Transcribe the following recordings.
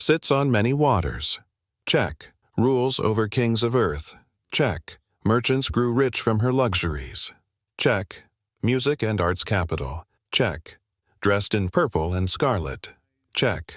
Sits on many waters. Check. Rules over kings of earth. Check. Merchants grew rich from her luxuries. Check. Music and arts capital. Check. Dressed in purple and scarlet. Check.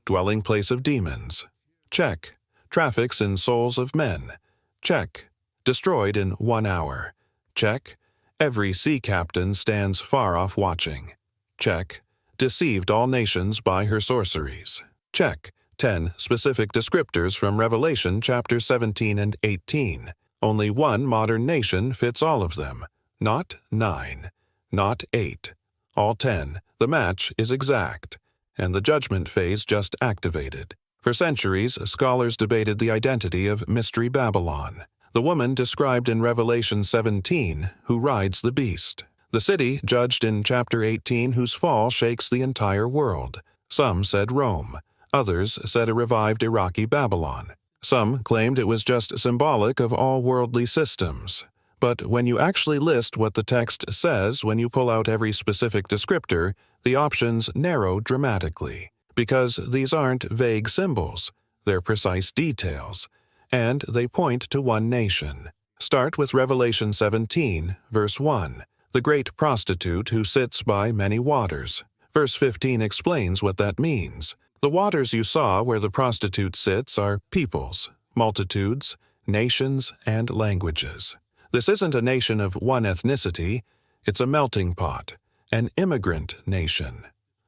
Dwelling place of demons. Check. Traffics in souls of men. Check. Destroyed in 1 hour. Check. Every sea captain stands far off watching. Check. Deceived all nations by her sorceries. Check. 10 specific descriptors from Revelation chapter 17 and 18. Only one modern nation fits all of them. Not 9. Not 8. All 10. The match is exact. And the judgment phase just activated. For centuries, scholars debated the identity of Mystery Babylon, the woman described in Revelation 17 who rides the beast. The city judged in chapter 18 whose fall shakes the entire world. Some said Rome. Others said a revived Iraqi Babylon. Some claimed it was just symbolic of all worldly systems. But when you actually list what the text says, when you pull out every specific descriptor, the options narrow dramatically. Because these aren't vague symbols, they're precise details, and they point to one nation. Start with Revelation 17, verse 1, the great prostitute who sits by many waters. Verse 15 explains what that means. The waters you saw where the prostitute sits are peoples, multitudes, nations, and languages. This isn't a nation of one ethnicity, it's a melting pot, an immigrant nation.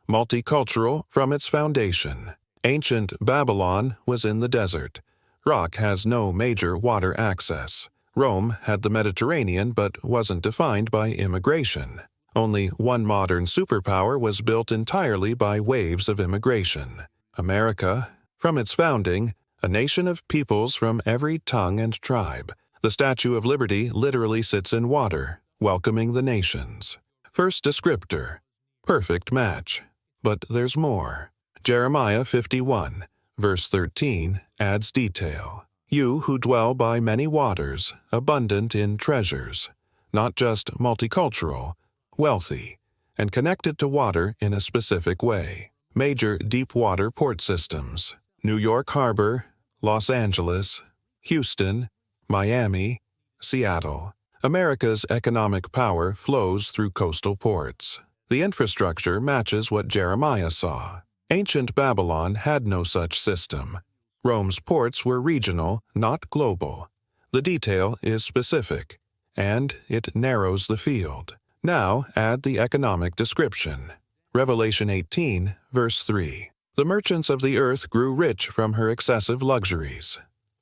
Multicultural from its foundation. Ancient Babylon was in the desert. Rock has no major water access. Rome had the Mediterranean but wasn't defined by immigration. Only one modern superpower was built entirely by waves of immigration. America, from its founding, a nation of peoples from every tongue and tribe. The Statue of Liberty literally sits in water, welcoming the nations. First descriptor, perfect match. But there's more. Jeremiah 51, verse 13, adds detail. You who dwell by many waters, abundant in treasures, not just multicultural, wealthy, and connected to water in a specific way. Major deep water port systems. New York Harbor, Los Angeles, Houston, Miami, Seattle. America's economic power flows through coastal ports. The infrastructure matches what Jeremiah saw. Ancient Babylon had no such system. Rome's ports were regional, not global. The detail is specific, and it narrows the field. Now add the economic description. Revelation 18, verse 3. The merchants of the earth grew rich from her excessive luxuries.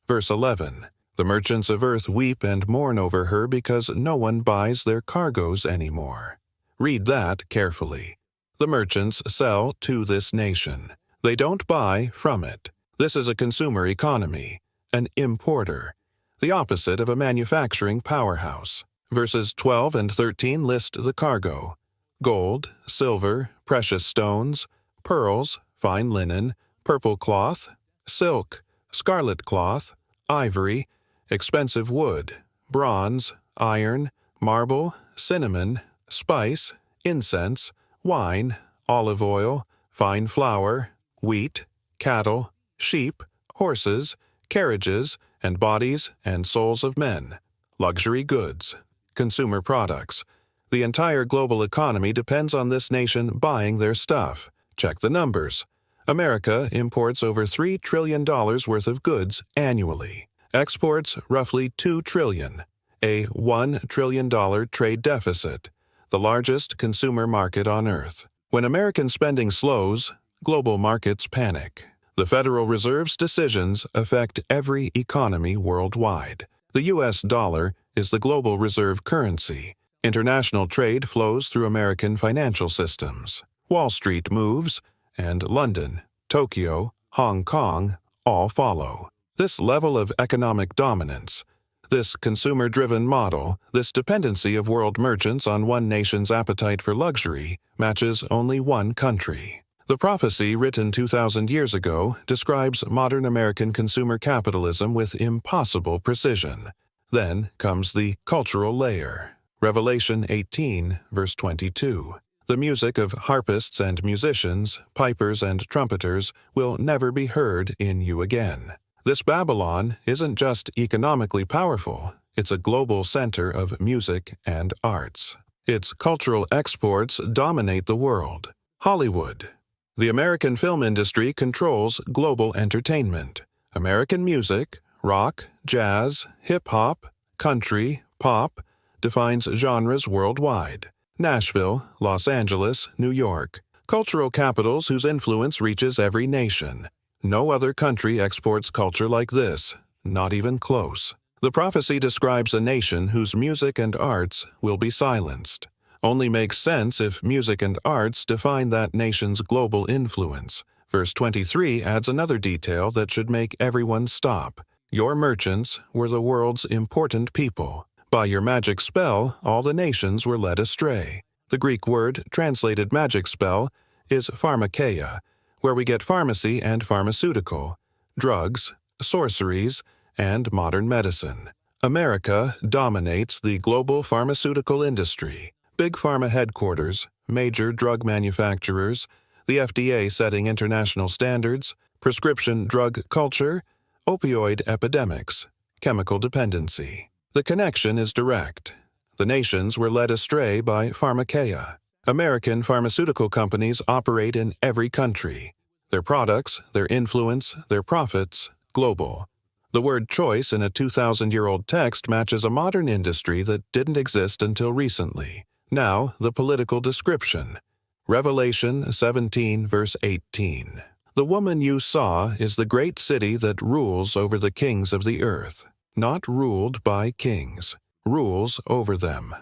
Verse 11. The merchants of earth weep and mourn over her because no one buys their cargoes anymore. Read that carefully. The merchants sell to this nation. They don't buy from it. This is a consumer economy, an importer, the opposite of a manufacturing powerhouse. Verses 12 and 13 list the cargo: gold, silver, precious stones, pearls, fine linen, purple cloth, silk, scarlet cloth, ivory, expensive wood, bronze, iron, marble, cinnamon, spice, incense, wine, olive oil, fine flour, wheat, cattle, sheep, horses, carriages, and bodies and souls of men. Luxury goods, consumer products. The entire global economy depends on this nation buying their stuff. Check the numbers. America imports over $3 trillion worth of goods annually. Exports roughly $2 trillion. A $1 trillion trade deficit. The largest consumer market on Earth. When American spending slows, global markets panic. The Federal Reserve's decisions affect every economy worldwide. The U.S. dollar is the global reserve currency. International trade flows through American financial systems. Wall Street moves, and London, Tokyo, Hong Kong all follow. This level of economic dominance, this consumer-driven model, this dependency of world merchants on one nation's appetite for luxury, matches only one country. The prophecy written 2,000 years ago describes modern American consumer capitalism with impossible precision. Then comes the cultural layer. Revelation 18, verse 22. The music of harpists and musicians, pipers and trumpeters will never be heard in you again. This Babylon isn't just economically powerful, it's a global center of music and arts. Its cultural exports dominate the world. Hollywood. The American film industry controls global entertainment. American music, rock, jazz, hip-hop, country, pop, defines genres worldwide. Nashville, Los Angeles, New York. Cultural capitals whose influence reaches every nation. No other country exports culture like this, not even close. The prophecy describes a nation whose music and arts will be silenced. Only makes sense if music and arts define that nation's global influence. Verse 23 adds another detail that should make everyone stop. Your merchants were the world's important people. By your magic spell, all the nations were led astray. The Greek word translated magic spell is pharmakeia, where we get pharmacy and pharmaceutical, drugs, sorceries, and modern medicine. America dominates the global pharmaceutical industry. Big pharma headquarters, major drug manufacturers, the FDA setting international standards, prescription drug culture, opioid epidemics, chemical dependency. The connection is direct. The nations were led astray by pharmakeia. American pharmaceutical companies operate in every country. Their products, their influence, their profits, global. The word choice in a 2,000-year-old text matches a modern industry that didn't exist until recently. Now, the political description. Revelation 17, verse 18. The woman you saw is the great city that rules over the kings of the earth. Not ruled by kings, rules over them.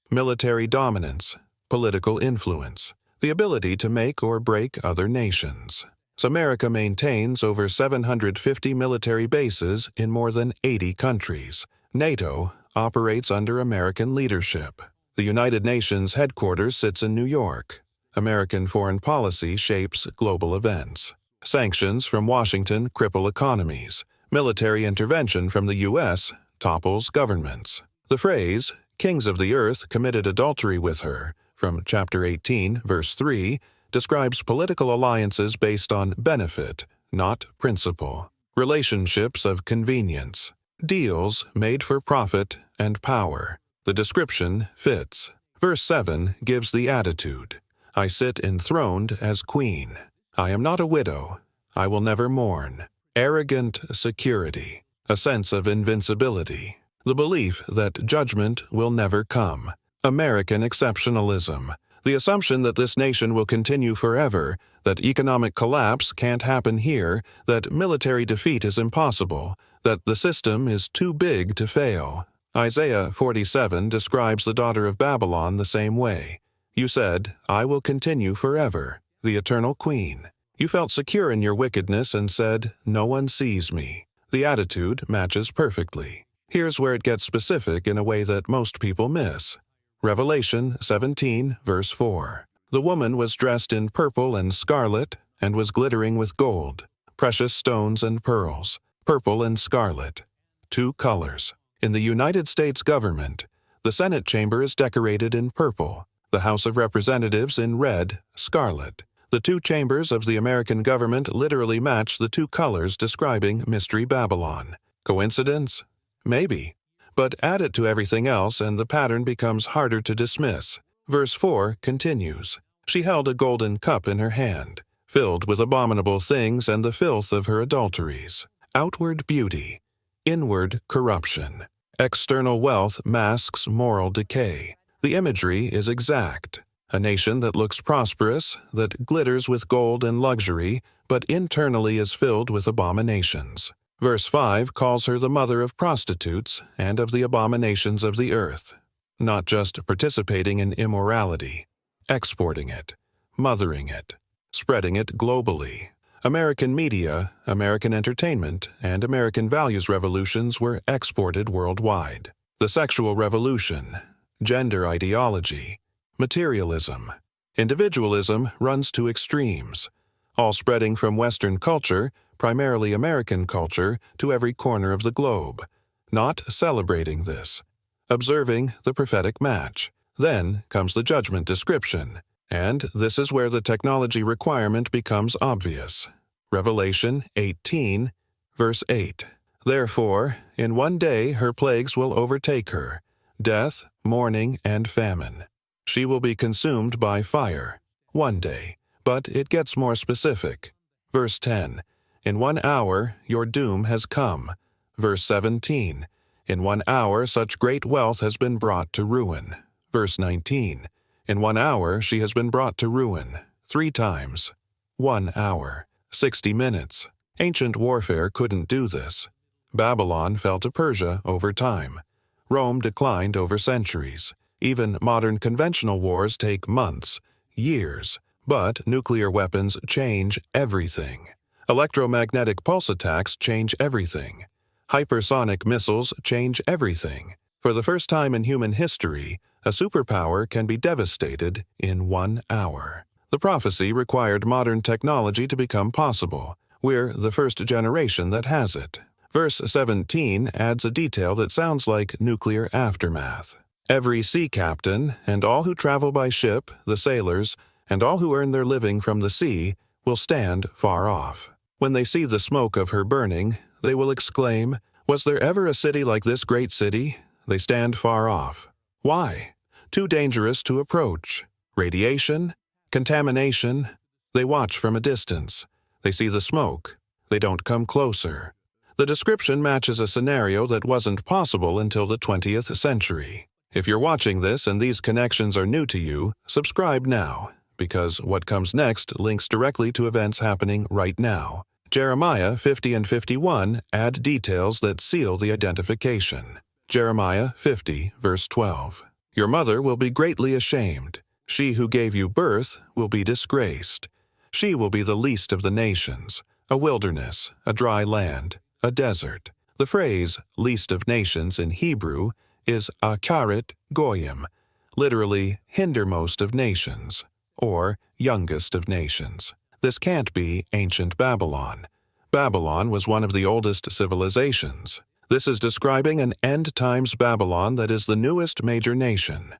Military dominance, political influence, the ability to make or break other nations. America maintains over 750 military bases in more than 80 countries. NATO operates under American leadership. The United Nations headquarters sits in New York. American foreign policy shapes global events. Sanctions from Washington cripple economies. Military intervention from the U.S. topples governments. The phrase, "kings of the earth committed adultery with her," from chapter 18, verse 3, describes political alliances based on benefit, not principle. Relationships of convenience. Deals made for profit and power. The description fits. Verse 7 gives the attitude. I sit enthroned as queen. I am not a widow. I will never mourn. Arrogant security. A sense of invincibility. The belief that judgment will never come. American exceptionalism. The assumption that this nation will continue forever, that economic collapse can't happen here, that military defeat is impossible, that the system is too big to fail. Isaiah 47 describes the daughter of Babylon the same way. You said, I will continue forever, the eternal queen. You felt secure in your wickedness and said, no one sees me. The attitude matches perfectly. Here's where it gets specific in a way that most people miss. Revelation 17, verse 4. The woman was dressed in purple and scarlet and was glittering with gold, precious stones and pearls, purple and scarlet. Two colors. In the United States government, the Senate chamber is decorated in purple, the House of Representatives in red, scarlet. The two chambers of the American government literally match the two colors describing Mystery Babylon. Coincidence? Maybe. But add it to everything else and the pattern becomes harder to dismiss. Verse 4 continues. She held a golden cup in her hand, filled with abominable things and the filth of her adulteries. Outward beauty. Inward corruption. External wealth masks moral decay. The imagery is exact. A nation that looks prosperous, that glitters with gold and luxury, but internally is filled with abominations. Verse 5 calls her the mother of prostitutes and of the abominations of the earth. Not just participating in immorality, exporting it, mothering it, spreading it globally. American media, American entertainment, and American values revolutions were exported worldwide. The sexual revolution, gender ideology, materialism, individualism runs to extremes, all spreading from Western culture, primarily American culture, to every corner of the globe, not celebrating this, observing the prophetic match. Then comes the judgment description. And this is where the technology requirement becomes obvious. Revelation 18, verse 8. Therefore, in one day her plagues will overtake her, death, mourning, and famine. She will be consumed by fire. One day. But it gets more specific. Verse 10. In 1 hour your doom has come. Verse 17. In 1 hour such great wealth has been brought to ruin. Verse 19. In 1 hour she has been brought to ruin. 3 times. 1 hour. 60 minutes. Ancient warfare couldn't do this. Babylon fell to Persia over time. Rome declined over centuries. Even modern conventional wars take months, years. But nuclear weapons change everything. Electromagnetic pulse attacks change everything. Hypersonic missiles change everything. For the first time in human history, a superpower can be devastated in 1 hour. The prophecy required modern technology to become possible. We're the first generation that has it. Verse 17 adds a detail that sounds like nuclear aftermath. Every sea captain, and all who travel by ship, the sailors, and all who earn their living from the sea, will stand far off. When they see the smoke of her burning, they will exclaim, "Was there ever a city like this great city?" They stand far off. Why? Too dangerous to approach. Radiation? Contamination? They watch from a distance. They see the smoke. They don't come closer. The description matches a scenario that wasn't possible until the 20th century. If you're watching this and these connections are new to you, subscribe now, because what comes next links directly to events happening right now. Jeremiah 50 and 51 add details that seal the identification. Jeremiah 50, verse 12. Your mother will be greatly ashamed. She who gave you birth will be disgraced. She will be the least of the nations, a wilderness, a dry land, a desert. The phrase least of nations in Hebrew is akaret goyim, literally hindermost of nations, or youngest of nations. This can't be ancient Babylon. Babylon was one of the oldest civilizations. This is describing an end-times Babylon that is the newest major nation.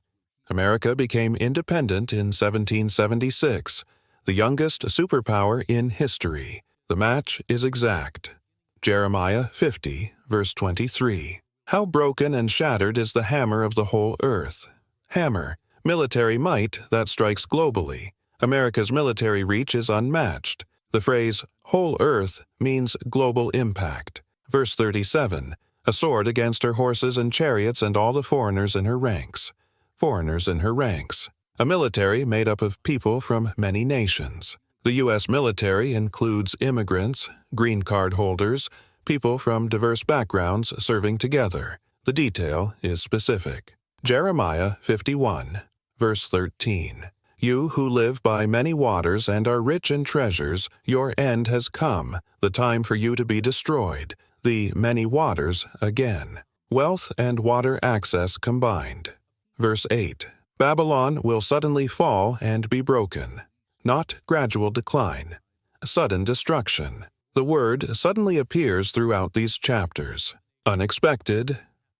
America became independent in 1776, the youngest superpower in history. The match is exact. Jeremiah 50, verse 23. How broken and shattered is the hammer of the whole earth. Hammer, military might that strikes globally. America's military reach is unmatched. The phrase whole earth means global impact. Verse 37. A sword against her horses and chariots and all the foreigners in her ranks. Foreigners in her ranks. A military made up of people from many nations. The U.S. military includes immigrants, green card holders, people from diverse backgrounds serving together. The detail is specific. Jeremiah 51, verse 13. You who live by many waters and are rich in treasures, your end has come, the time for you to be destroyed, the many waters again. Wealth and water access combined. Verse 8. Babylon will suddenly fall and be broken. Not gradual decline. Sudden destruction. The word suddenly appears throughout these chapters. Unexpected,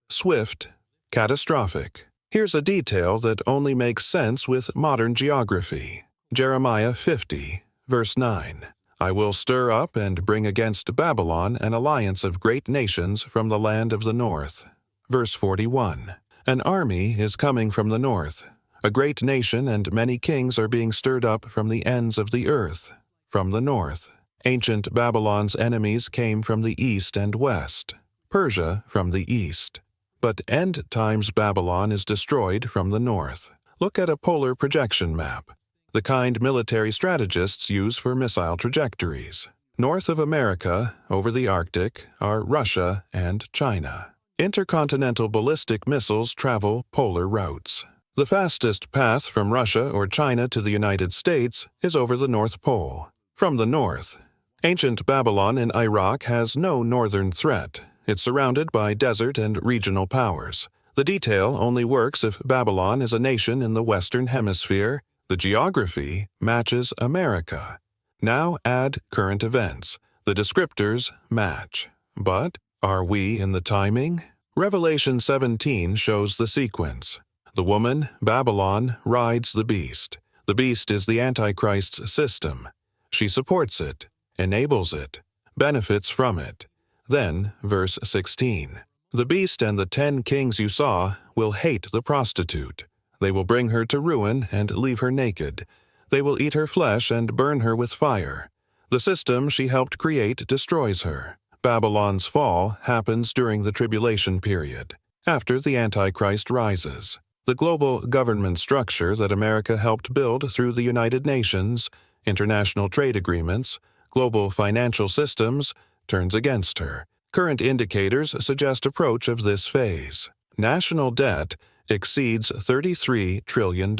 swift, catastrophic. Here's a detail that only makes sense with modern geography. Jeremiah 50, verse 9. I will stir up and bring against Babylon an alliance of great nations from the land of the north. Verse 41. An army is coming from the north. A great nation and many kings are being stirred up from the ends of the earth. From the north. Ancient Babylon's enemies came from the east and west. Persia from the east. But end times Babylon is destroyed from the north. Look at a polar projection map, the kind military strategists use for missile trajectories. North of America, over the Arctic, are Russia and China. Intercontinental ballistic missiles travel polar routes. The fastest path from Russia or China to the United States is over the North Pole. From the north. Ancient Babylon in Iraq has no northern threat. It's surrounded by desert and regional powers. The detail only works if Babylon is a nation in the Western Hemisphere. The geography matches America. Now add current events. The descriptors match. But are we in the timing? Revelation 17 shows the sequence. The woman, Babylon, rides the beast. The beast is the Antichrist's system. She supports it, enables it, benefits from it. Then, verse 16. The beast and the 10 kings you saw will hate the prostitute. They will bring her to ruin and leave her naked. They will eat her flesh and burn her with fire. The system she helped create destroys her. Babylon's fall happens during the tribulation period, after the Antichrist rises. The global government structure that America helped build through the United Nations, international trade agreements, global financial systems, turns against her. Current indicators suggest approach of this phase. National debt exceeds $33 trillion.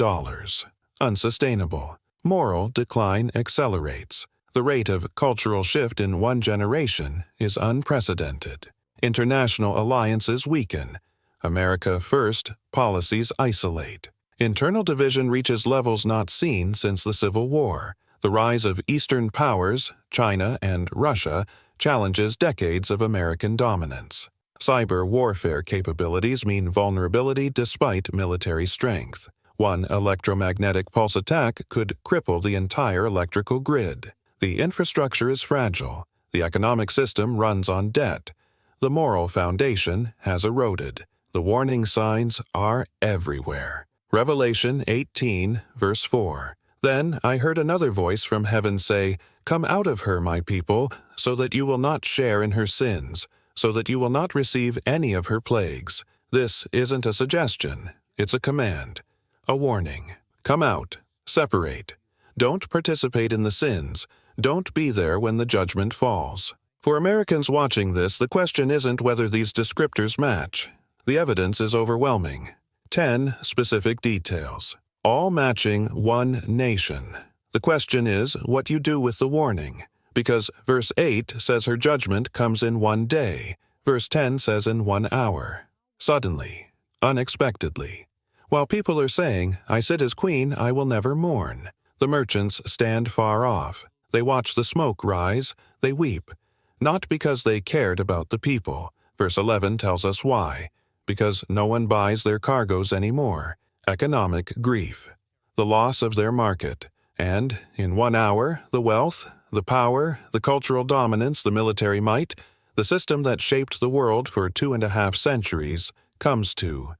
Unsustainable. Moral decline accelerates. The rate of cultural shift in one generation is unprecedented. International alliances weaken. America first policies isolate. Internal division reaches levels not seen since the Civil War. The rise of Eastern powers, China and Russia, challenges decades of American dominance. Cyber warfare capabilities mean vulnerability despite military strength. One electromagnetic pulse attack could cripple the entire electrical grid. The infrastructure is fragile. The economic system runs on debt. The moral foundation has eroded. The warning signs are everywhere. Revelation 18, verse 4. Then I heard another voice from heaven say, "Come out of her, my people, so that you will not share in her sins, so that you will not receive any of her plagues." This isn't a suggestion, it's a command, a warning. Come out, separate. Don't participate in the sins. Don't be there when the judgment falls. For Americans watching this, the question isn't whether these descriptors match. The evidence is overwhelming. 10 specific details, all matching one nation. The question is what you do with the warning, because verse 8 says her judgment comes in one day. Verse 10 says in 1 hour. Suddenly, unexpectedly. While people are saying, "I sit as queen, I will never mourn," the merchants stand far off. They watch the smoke rise. They weep. Not because they cared about the people. Verse 11 tells us why. Because no one buys their cargoes anymore. Economic grief. The loss of their market. And, in 1 hour, the wealth, the power, the cultural dominance, the military might, the system that shaped the world for 2.5 centuries, comes to